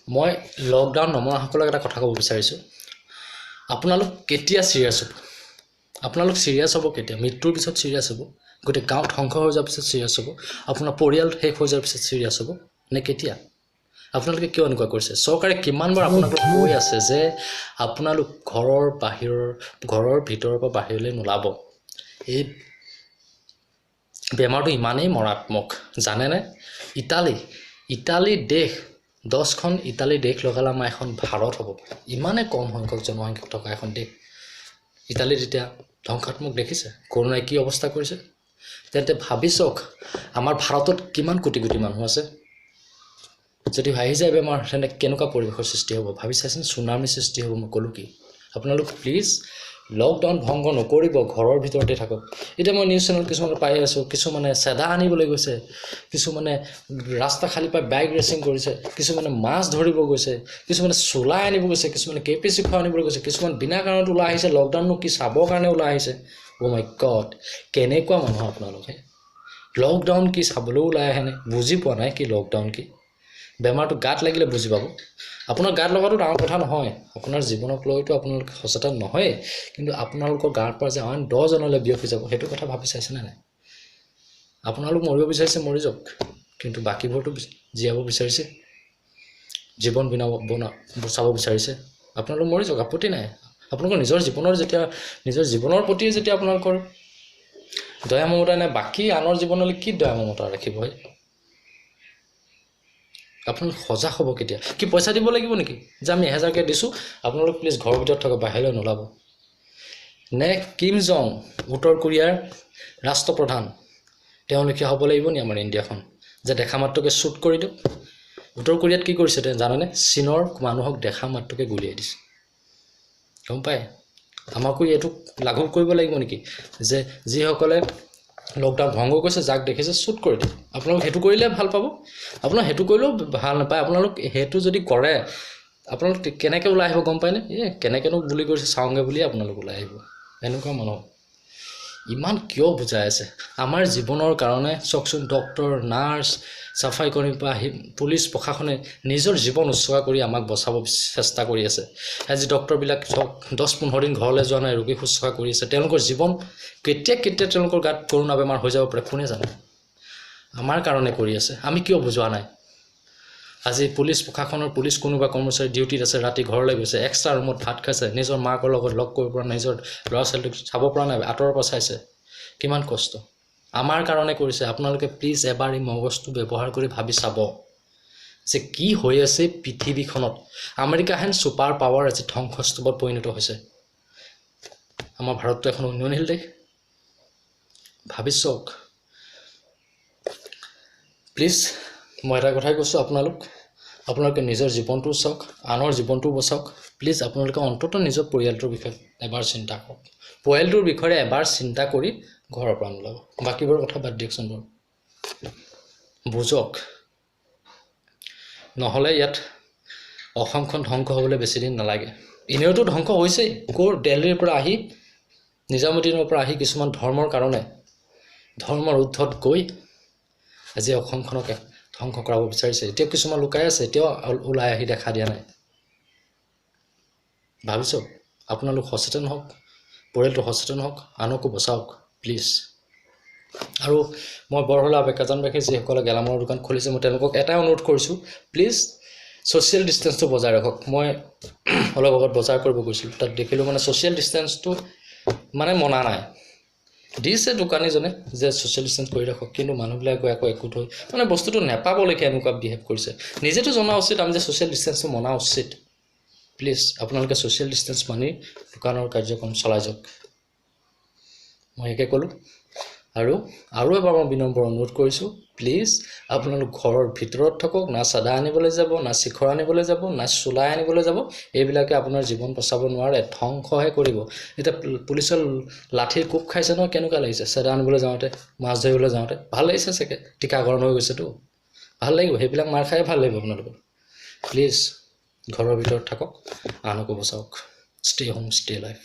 মই লকডাউন নমনাসকলক এটা কথা ক'ব বিচাৰিছোঁ আপোনালোক কেতিয়া সিৰিয়াছ হ'ব আপোনালোক সিৰিয়াছ হ'ব কেতিয়া মৃত্যুৰ পিছত সিৰিয়াছ হ'ব গোটেই গাঁও ধ্বংস হৈ যোৱাৰ পিছত সিৰিয়াছ হ'ব আপোনাৰ পৰিয়াল শেষ হৈ যোৱাৰ পিছত সিৰিয়াছ হ'ব নে কেতিয়া আপোনালোকে কিয় এনেকুৱা কৰিছে চৰকাৰে কিমানবাৰ আপোনালোকক কৈ আছে যে আপোনালোক ঘৰৰ ভিতৰৰ পৰা বাহিৰলৈ নোলাব এই বেমাৰটো ইমানেই মৰাত্মক জানেনে ইটালী দেশ 10খন ইটালী দেশ লগালে আমাৰ এখন ভাৰত হ'ব ইমানে কম সংখ্যক জনসংখ্যা থকা এখন দেশ ইটালীত এতিয়া ধ্বংসাত্মক দেখিছে কৰোনাই কি অৱস্থা কৰিছে তেন্তে ভাবি চাওক আমাৰ ভাৰতত কিমান কোটি কোটি মানুহ আছে যদি ভাই যায় বেমাৰ তেন্তে কেনেকুৱা পৰিৱেশৰ সৃষ্টি হ'ব ভাবি চাইছেন সুনামি সৃষ্টি হ'ব মই ক'লো কি আপোনালোক প্লিজ লকডাউন ভংগ নকৰিব ঘৰৰ ভিতৰতে থাকক এতিয়া মই নিউজ চেনেল কিছুমান পাই আছোঁ কিছুমানে চেদা আনিবলৈ গৈছে কিছুমানে ৰাস্তা খালি পাই বাইক ৰেচিং কৰিছে কিছুমানে মাছ ধৰিব গৈছে কিছুমানে চোলাই আনিব গৈছে কিছুমানে কেপিচি খোৱা আনিবলৈ গৈছে কিছুমান বিনা কাৰণত ওলাই আহিছে লকডাউননো কি চাবৰ কাৰণে ওলাই আহিছে অ' মাই গড কেনেকুৱা মানুহ আপোনালোকে লকডাউন কি চাবলৈ ওলাই আহেনে বুজি পোৱা নাই কি লকডাউন কি বেমাৰটো গাত লাগিলে বুজি পাব আপোনাৰ গাত লগাটো ডাঙৰ কথা নহয় আপোনাৰ জীৱনক লৈতো আপোনালোকে সচেতন নহয় কিন্তু আপোনালোকৰ গাৰ পৰা যে আন 10 জনলৈ বিয়পি যাব সেইটো কথা ভাবি চাইছেনে নাই আপোনালোক মৰিব বিচাৰিছে মৰি যাওক কিন্তু বাকীবোৰতো জীয়াব বিচাৰিছে জীৱন বচাব বিচাৰিছে আপোনালোক মৰি যাওক আপত্তি নাই আপোনালোকৰ নিজৰ জীৱনৰ প্ৰতি যেতিয়া আপোনালোকৰ দয়া মমতা নাই বাকী আনৰ জীৱনলৈ কি দয়া মমতা ৰাখিব হয় আপোনালোক সজাগ হ'ব কেতিয়া কি পইচা দিব লাগিব নেকি যে আমি 1000কে দিছোঁ আপোনালোক প্লিজ ঘৰৰ ভিতৰত থকা বাহিৰলৈ নোলাব নে কিম জং উত্তৰ কোৰিয়াৰ ৰাষ্ট্ৰপ্ৰধান তেওঁলোকে হ'ব লাগিব নি আমাৰ ইণ্ডিয়াখন যে দেখা মাত্ৰকে শ্বুট কৰি দিওঁ উত্তৰ কোৰিয়াত কি কৰিছে জানেনে চীনৰ মানুহক দেখা মাত্ৰকে গুলিয়াই দিছে গম পায় আমাকো এইটো লাগু কৰিব লাগিব নেকি যে যিসকলে লকডাউন ভংগ কৰিছে যাক দেখিছে শ্বুট কৰি দিওঁ আপোনালোক সেইটো কৰিলে ভাল পাব আপোনালোক সেইটো কৰিলেও ভাল নাপায় আপোনালোক সেইটো যদি কৰে আপোনালোক কেনেকৈ ওলাই আহিব গম পায়নে কেনেকৈনো বুলি কৰিছে চাওঁগে বুলি আপোনালোক ওলাই আহিব এনেকুৱা মানুহ ইমান কিয় বুজাই আছে আমাৰ জীৱনৰ কাৰণে চাওকচোন ডক্টৰ নাৰ্ছ চাফাই কৰ্মী পৰা পুলিচ প্ৰশাসনে নিজৰ জীৱন উৎসৰ্গা কৰি আমাক বচাব চেষ্টা কৰি আছে আজি ডক্টৰবিলাক 10-15 দিন ঘৰলৈ যোৱা নাই ৰোগী শুশ্ৰূষা কৰি আছে তেওঁলোকৰ জীৱন কেতিয়া তেওঁলোকৰ গাত কৰোনা বেমাৰ হৈ যাব পাৰে কোনে জানে আমাৰ কাৰণে কৰি আছে আমি কিয় বুজোৱা নাই আজি পুলিচ প্ৰশাসনৰ কোনোবা কৰ্মচাৰী ডিউটিত আছে ৰাতি ঘৰলৈ গৈছে এক্সট্ৰা ৰুমত ভাত খাইছে নিজৰ মাকৰ লগত লগ কৰিব পৰা নিজৰ ল'ৰা ছোৱালীক চাব পৰা নাই আঁতৰৰ পৰা চাইছে কিমান কষ্ট আমাৰ কাৰণে কৰিছে আপোনালোকে প্লিজ এবাৰ এই মগজটো ব্যৱহাৰ কৰি ভাবি চাব যে কি হৈ আছে পৃথিৱীখনত আমেৰিকা হেন ছুপাৰ পাৱাৰ আজি ধ্বংসস্তূপত পৰিণত হৈছে আমাৰ ভাৰতটো এখন উন্নয়নশীল দেশ ভাবি চাওক প্লিজ মই এটা কথাই কৈছোঁ আপোনালোকে নিজৰ জীৱনটো চাওক আনৰ জীৱনটো বচাওক প্লিজ আপোনালোকে অন্ততঃ নিজৰ পৰিয়ালটোৰ বিষয়ে এবাৰ চিন্তা কৰক পৰিয়ালটোৰ বিষয়ে এবাৰ চিন্তা কৰি ঘৰৰ পৰা নোলাব বাকীবোৰ কথা বাদ দিয়কচোন বাৰু বুজক নহ'লে ইয়াত অসমখন ধ্বংস হ'বলৈ বেছি দিন নালাগে এনেওতো ধ্বংস হৈছেই দিল্লীৰ পৰা আহি নিজামুদ্দিনৰ পৰা আহি কিছুমান ধৰ্মৰ কাৰণে ধৰ্মৰ ঊৰ্ধত গৈ আজি অসমখনকে ধ্বংস কৰাব বিচাৰিছে এতিয়া কিছুমান লুকাই আছে এতিয়াও ওলাই আহি দেখা দিয়া নাই ভাবিছোঁ আপোনালোক সচেতন হওক পৰিয়ালটো সচেতন হওক আনকো বচাওক প্লিজ আৰু মই বৰহলা বেকাজানবাসী যিসকলে গেলামালৰ দোকান খুলিছে মই তেওঁলোকক এটাই অনুৰোধ কৰিছোঁ প্লিজ ছ'চিয়েল ডিষ্টেঞ্চটো বজাই ৰাখক মই অলপ আগত বজাৰ কৰিব গৈছিলোঁ তাত দেখিলোঁ মানে ছ'চিয়েল ডিষ্টেঞ্চটো মানে মনা নাই দিছে দোকানীজনে যে ছ'চিয়েল ডিষ্টেঞ্চ কৰি ৰাখক কিন্তু মানুহবিলাক গৈ আকৌ একোট হৈ মানে বস্তুটো নেপাবলৈকে এনেকুৱা বিহেভ কৰিছে নিজেতো জনা উচিত আমি যে ছ'চিয়েল ডিষ্টেঞ্চটো মনা উচিত প্লিজ আপোনালোকে ছ'চিয়েল ডিষ্টেঞ্চ মানি দোকানৰ কাৰ্যক্ৰম চলাই যাওক মই একে ক'লোঁ আৰু এবাৰ মই বিনম্ৰ অনুৰোধ কৰিছোঁ প্লিজ আপোনালোক ঘৰৰ ভিতৰত থাকক না চাদা আনিবলৈ যাব না শিখৰ আনিবলৈ যাব না চোলাই আনিবলৈ যাব এইবিলাকে আপোনাৰ জীৱন বচাব নোৱাৰে ধ্বংসহে কৰিব এতিয়া পুলিচৰ লাঠিৰ কোব খাইছে নহয় কেনেকুৱা লাগিছে চাদা আনিবলৈ যাওঁতে মাছ ধৰিবলৈ যাওঁতে ভাল লাগিছে চাগে টীকাকৰণ হৈ গৈছেতো ভাল লাগিব সেইবিলাক মাৰ খাই ভাল লাগিব আপোনালোকৰ প্লিজ ঘৰৰ ভিতৰত থাকক আনকো বচাওক ষ্টে হোম ষ্টে লাইফ